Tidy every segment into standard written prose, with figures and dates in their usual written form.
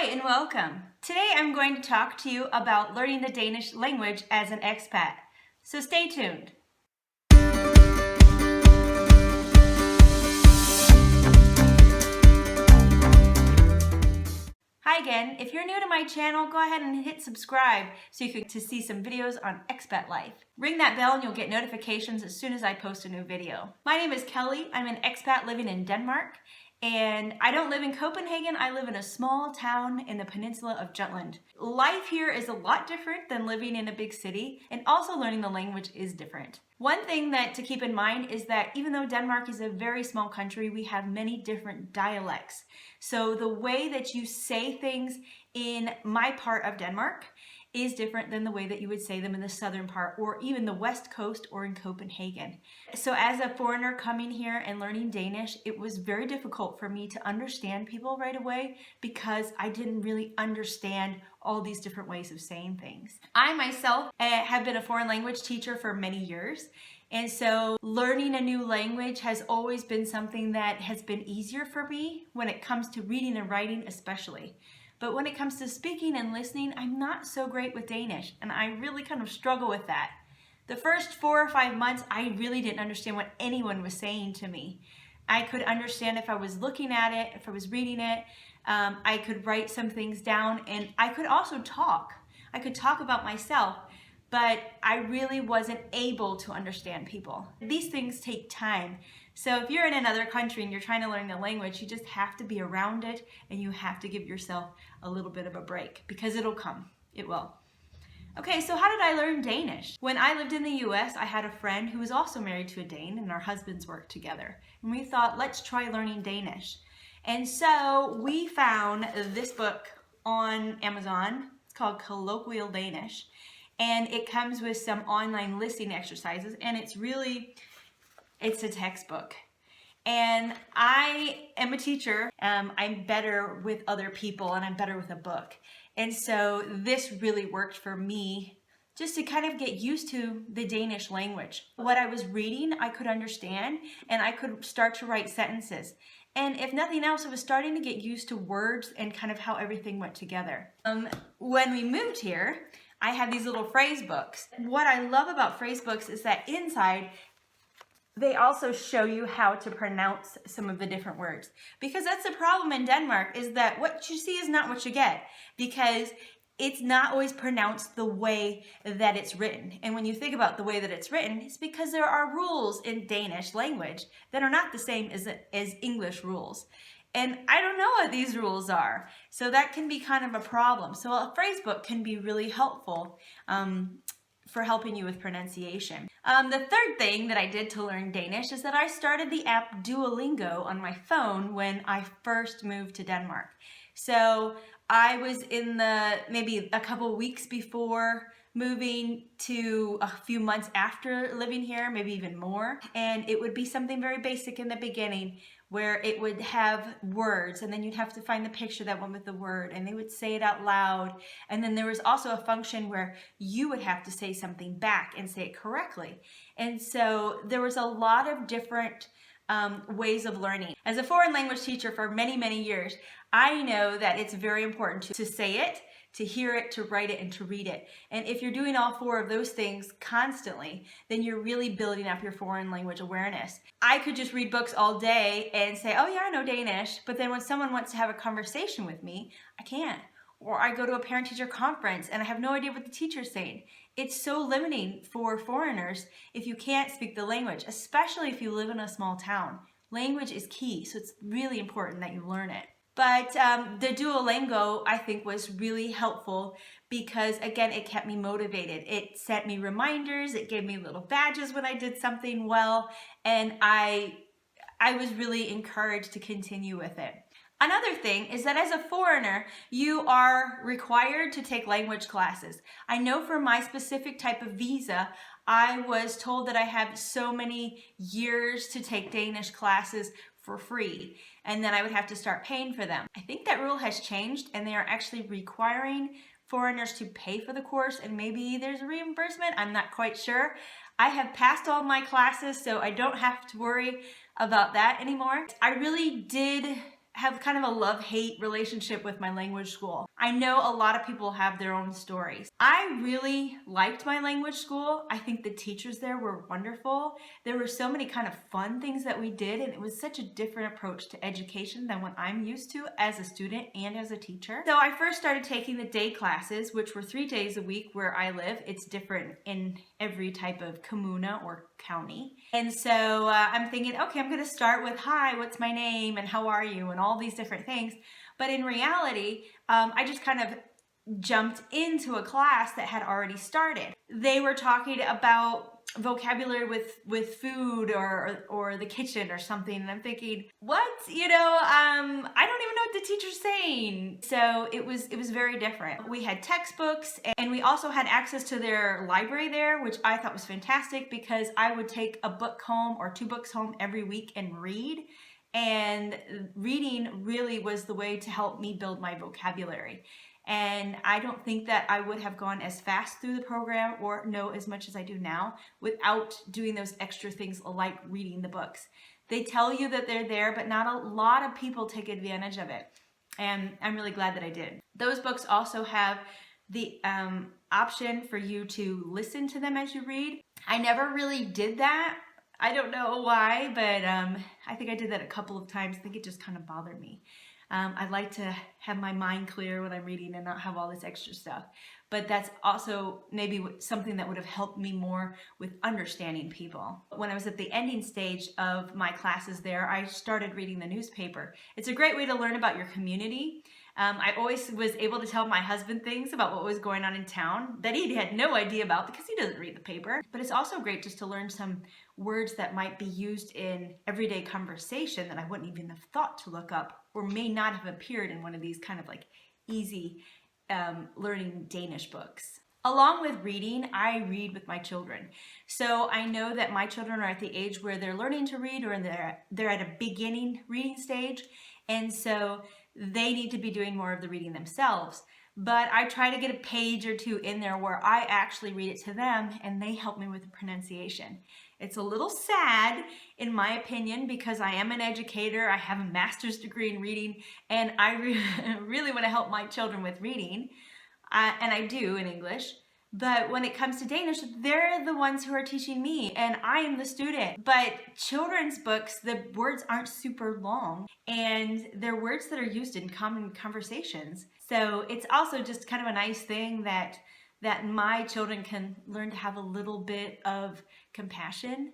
Hi and welcome. Today I'm going to talk to you about learning the Danish language as an expat. So stay tuned. Hi again. If you're new to my channel, go ahead and hit subscribe so you can see some videos on expat life. Ring that bell and you'll get notifications as soon as I post a new video. My name is Kelly. I'm an expat living in Denmark. And I don't live in Copenhagen, I live in a small town in the peninsula of Jutland. Life here is a lot different than living in a big city, and also learning the language is different. One thing that to keep in mind is that even though Denmark is a very small country, we have many different dialects. So the way that you say things in my part of Denmark is different than the way that you would say them in the southern part or even the west coast or in Copenhagen. So as a foreigner coming here and learning Danish, it was very difficult for me to understand people right away because I didn't really understand all these different ways of saying things. I myself have been a foreign language teacher for many years. And so learning a new language has always been something that has been easier for me when it comes to reading and writing especially. But when it comes to speaking and listening, I'm not so great with Danish, and I really kind of struggle with that. The first 4 or 5 months, I really didn't understand what anyone was saying to me. I could understand if I was looking at it, if I was reading it. I could write some things down, and I could also talk. I could talk about myself, but I really wasn't able to understand people. These things take time. So if you're in another country and you're trying to learn the language, you just have to be around it and you have to give yourself a little bit of a break because it'll come. It will. Okay, so how did I learn Danish? When I lived in the US, I had a friend who was also married to a Dane and our husbands worked together. And we thought, let's try learning Danish. And so we found this book on Amazon. It's called Colloquial Danish. And it comes with some online listening exercises, and it's a textbook. And I am a teacher. I'm better with other people, and I'm better with a book. And so this really worked for me just to kind of get used to the Danish language. What I was reading, I could understand, and I could start to write sentences. And if nothing else, I was starting to get used to words and kind of how everything went together. When we moved here, I had these little phrase books. What I love about phrase books is that inside, they also show you how to pronounce some of the different words. Because that's the problem in Denmark, is that what you see is not what you get. Because it's not always pronounced the way that it's written. And when you think about the way that it's written, it's because there are rules in Danish language that are not the same as English rules. And I don't know what these rules are. So that can be kind of a problem. So a phrase book can be really helpful for helping you with pronunciation. The third thing that I did to learn Danish is that I started the app Duolingo on my phone when I first moved to Denmark. So I was in maybe a couple weeks before moving to a few months after living here, maybe even more. And it would be something very basic in the beginning where it would have words and then you'd have to find the picture that went with the word and they would say it out loud. And then there was also a function where you would have to say something back and say it correctly. And so there was a lot of different ways of learning. As a foreign language teacher for many, many years, I know that it's very important to say it, to hear it, to write it, and to read it. And if you're doing all 4 of those things constantly, then you're really building up your foreign language awareness. I could just read books all day and say, oh yeah, I know Danish, but then when someone wants to have a conversation with me, I can't. Or I go to a parent-teacher conference and I have no idea what the teacher's saying. It's so limiting for foreigners if you can't speak the language, especially if you live in a small town. Language is key, so it's really important that you learn it. But the Duolingo, I think, was really helpful because, again, it kept me motivated. It sent me reminders, it gave me little badges when I did something well, and I was really encouraged to continue with it. Another thing is that as a foreigner, you are required to take language classes. I know for my specific type of visa, I was told that I have so many years to take Danish classes for free, and then I would have to start paying for them. I think that rule has changed, and they are actually requiring foreigners to pay for the course, and maybe there's a reimbursement. I'm not quite sure. I have passed all my classes, so I don't have to worry about that anymore. I really did have kind of a love-hate relationship with my language school. I know a lot of people have their own stories. I really liked my language school. I think the teachers there were wonderful. There were so many kind of fun things that we did, and it was such a different approach to education than what I'm used to as a student and as a teacher. So I first started taking the day classes, which were 3 days a week where I live. It's different in every type of communa or county. And so I'm thinking, okay, I'm going to start with, hi, what's my name and how are you, and all these different things. But in reality, I just kind of jumped into a class that had already started. They were talking about vocabulary with food or the kitchen or something, and I'm thinking, what? I don't even know what the teacher's saying. So it was very different. We had textbooks, and we also had access to their library there, which I thought was fantastic because I would take a book home or 2 books home every week and read. And reading really was the way to help me build my vocabulary. And I don't think that I would have gone as fast through the program or know as much as I do now without doing those extra things like reading the books. They tell you that they're there, but not a lot of people take advantage of it. And I'm really glad that I did. Those books also have the option for you to listen to them as you read. I never really did that. I don't know why, but I think I did that a couple of times. I think it just kind of bothered me. I like to have my mind clear when I'm reading and not have all this extra stuff. But that's also maybe something that would have helped me more with understanding people. When I was at the ending stage of my classes there, I started reading the newspaper. It's a great way to learn about your community. I always was able to tell my husband things about what was going on in town that he had no idea about because he doesn't read the paper. But it's also great just to learn some words that might be used in everyday conversation that I wouldn't even have thought to look up or may not have appeared in one of these kind of like easy learning Danish books. Along with reading, I read with my children. So I know that my children are at the age where they're learning to read or they're at a beginning reading stage. And so they need to be doing more of the reading themselves. But I try to get a page or 2 in there where I actually read it to them and they help me with the pronunciation. It's a little sad, in my opinion, because I am an educator, I have a master's degree in reading, and I really want to help my children with reading, and I do in English. But when it comes to Danish, they're the ones who are teaching me, and I am the student. But children's books, the words aren't super long, and they're words that are used in common conversations. So it's also just kind of a nice thing that my children can learn to have a little bit of compassion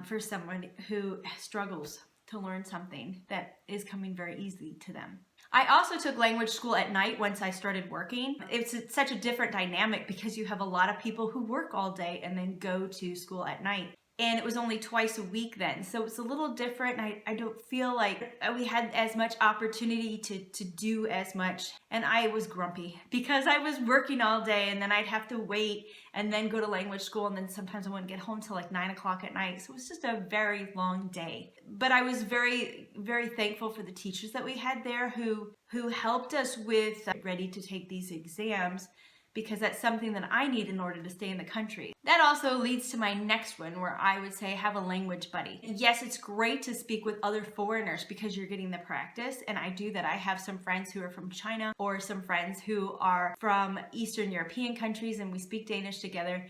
for someone who struggles to learn something that is coming very easily to them. I also took language school at night once I started working. It's such a different dynamic because you have a lot of people who work all day and then go to school at night. And it was only twice a week then. So it's a little different. I don't feel like we had as much opportunity to do as much. And I was grumpy because I was working all day and then I'd have to wait and then go to language school. And then sometimes I wouldn't get home till like 9 o'clock at night. So it was just a very long day. But I was very, very thankful for the teachers that we had there who helped us with ready to take these exams, because that's something that I need in order to stay in the country. That also leads to my next one, where I would say have a language buddy. Yes, it's great to speak with other foreigners because you're getting the practice, and I do that. I have some friends who are from China or some friends who are from Eastern European countries, and we speak Danish together.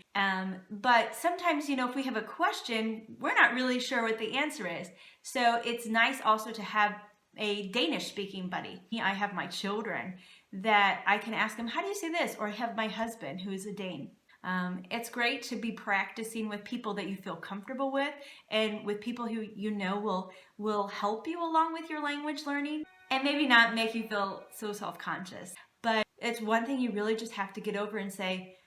But sometimes, if we have a question, we're not really sure what the answer is. So it's nice also to have a Danish speaking buddy. I have my children that I can ask them, how do you say this? Or I have my husband who is a Dane. It's great to be practicing with people that you feel comfortable with and with people who will help you along with your language learning and maybe not make you feel so self-conscious. But it's one thing you really just have to get over and say,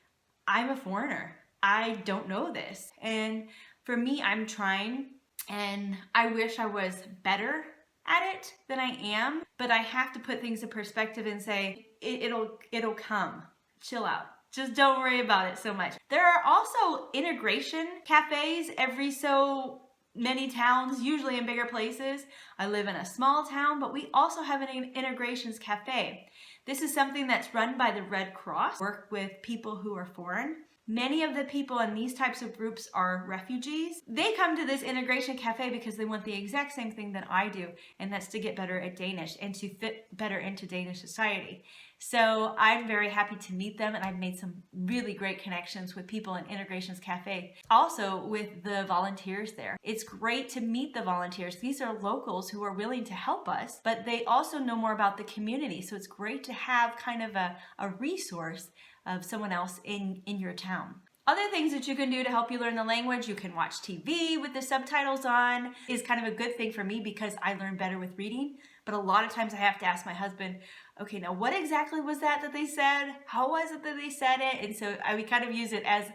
I'm a foreigner. I don't know this. And for me, I'm trying, and I wish I was better at it than I am, but I have to put things in perspective and say, it'll come. Chill out. Just don't worry about it so much. There are also integration cafes every so many towns, usually in bigger places. I live in a small town, but we also have an integrations cafe. This is something that's run by the Red Cross, work with people who are foreign. Many of the people in these types of groups are refugees. They come to this integration cafe because they want the exact same thing that I do, and that's to get better at Danish and to fit better into Danish society. So I'm very happy to meet them, and I've made some really great connections with people in Integrations Cafe. Also with the volunteers there. It's great to meet the volunteers. These are locals who are willing to help us, but they also know more about the community. So it's great to have kind of a resource of someone else in your town. Other things that you can do to help you learn the language, you can watch TV with the subtitles on. Is kind of a good thing for me because I learn better with reading. But a lot of times I have to ask my husband, okay, now what exactly was that they said? How was it that they said it? And so we kind of use it as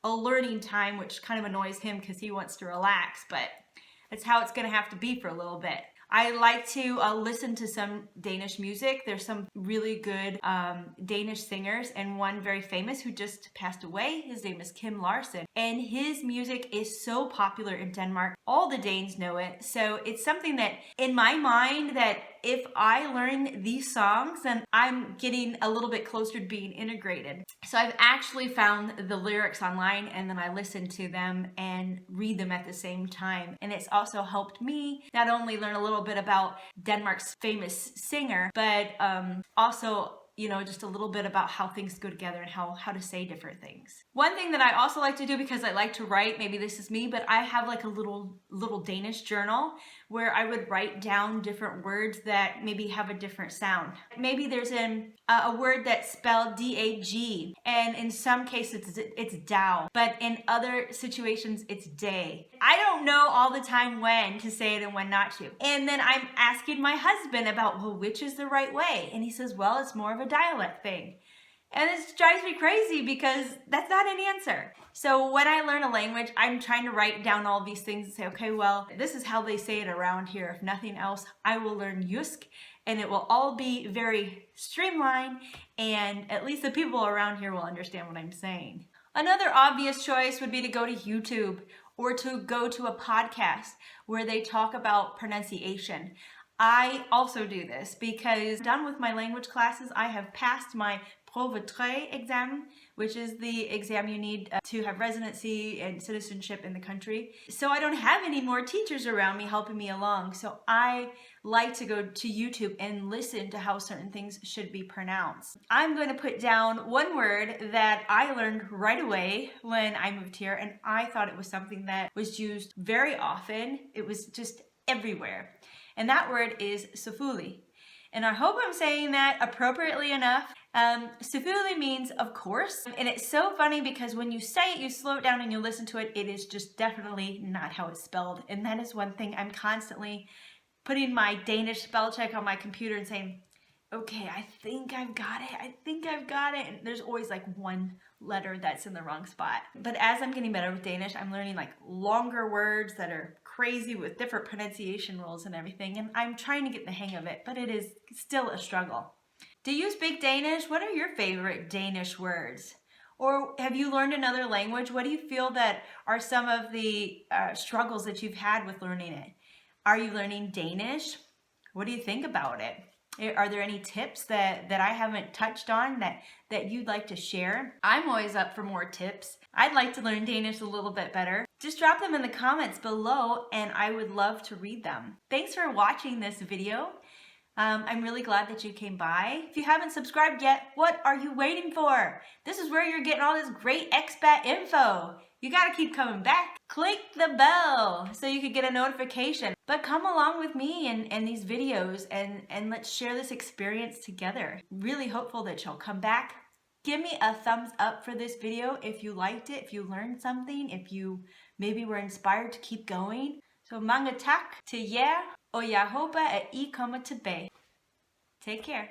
a learning time, which kind of annoys him because he wants to relax, but that's how it's gonna have to be for a little bit. I like to listen to some Danish music. There's some really good Danish singers, and one very famous who just passed away. His name is Kim Larsen, and his music is so popular in Denmark. All the Danes know it, so it's something that in my mind that if I learn these songs, then I'm getting a little bit closer to being integrated. So I've actually found the lyrics online, and then I listen to them and read them at the same time. And it's also helped me not only learn a little bit about Denmark's famous singer, but also just a little bit about how things go together and how to say different things. One thing that I also like to do, because I like to write, maybe this is me, but I have like a little Danish journal where I would write down different words that maybe have a different sound. Maybe there's a word that's spelled D-A-G, and in some cases it's Dow, but in other situations it's day. I don't know all the time when to say it and when not to. And then I'm asking my husband about, well, which is the right way? And he says, well, it's more of a dialect thing. And it drives me crazy because that's not an answer. So when I learn a language, I'm trying to write down all these things and say, okay, well, this is how they say it around here. If nothing else, I will learn Jysk, and it will all be very streamlined, and at least the people around here will understand what I'm saying. Another obvious choice would be to go to YouTube or to go to a podcast where they talk about pronunciation. I also do this because done with my language classes, I have passed my Provetray exam, which is the exam you need to have residency and citizenship in the country. So I don't have any more teachers around me helping me along. So I like to go to YouTube and listen to how certain things should be pronounced. I'm going to put down one word that I learned right away when I moved here, and I thought it was something that was used very often. It was just everywhere. And that word is safuli. And I hope I'm saying that appropriately enough. Safuli means of course, and it's so funny because when you say it, you slow it down and you listen to it, it is just definitely not how it's spelled. And that is one thing I'm constantly putting my Danish spell check on my computer and saying, okay, I think I've got it. And there's always like one letter that's in the wrong spot. But as I'm getting better with Danish, I'm learning like longer words that are crazy with different pronunciation rules and everything, and I'm trying to get the hang of it, but it is still a struggle. Do you speak Danish? What are your favorite Danish words? Or have you learned another language? What do you feel that are some of the struggles that you've had with learning it? Are you learning Danish? What do you think about it? Are there any tips that I haven't touched on that you'd like to share? I'm always up for more tips. I'd like to learn Danish a little bit better. Just drop them in the comments below and I would love to read them. Thanks for watching this video. I'm really glad that you came by. If you haven't subscribed yet, what are you waiting for? This is where you're getting all this great expat info. You gotta keep coming back. Click the bell so you can get a notification. But come along with me in these videos and let's share this experience together. Really hopeful that you'll come back. Give me a thumbs up for this video if you liked it, if you learned something, if you maybe were inspired to keep going. Så mange tak til jer, og jeg håber, at I kommer tilbage. Take care.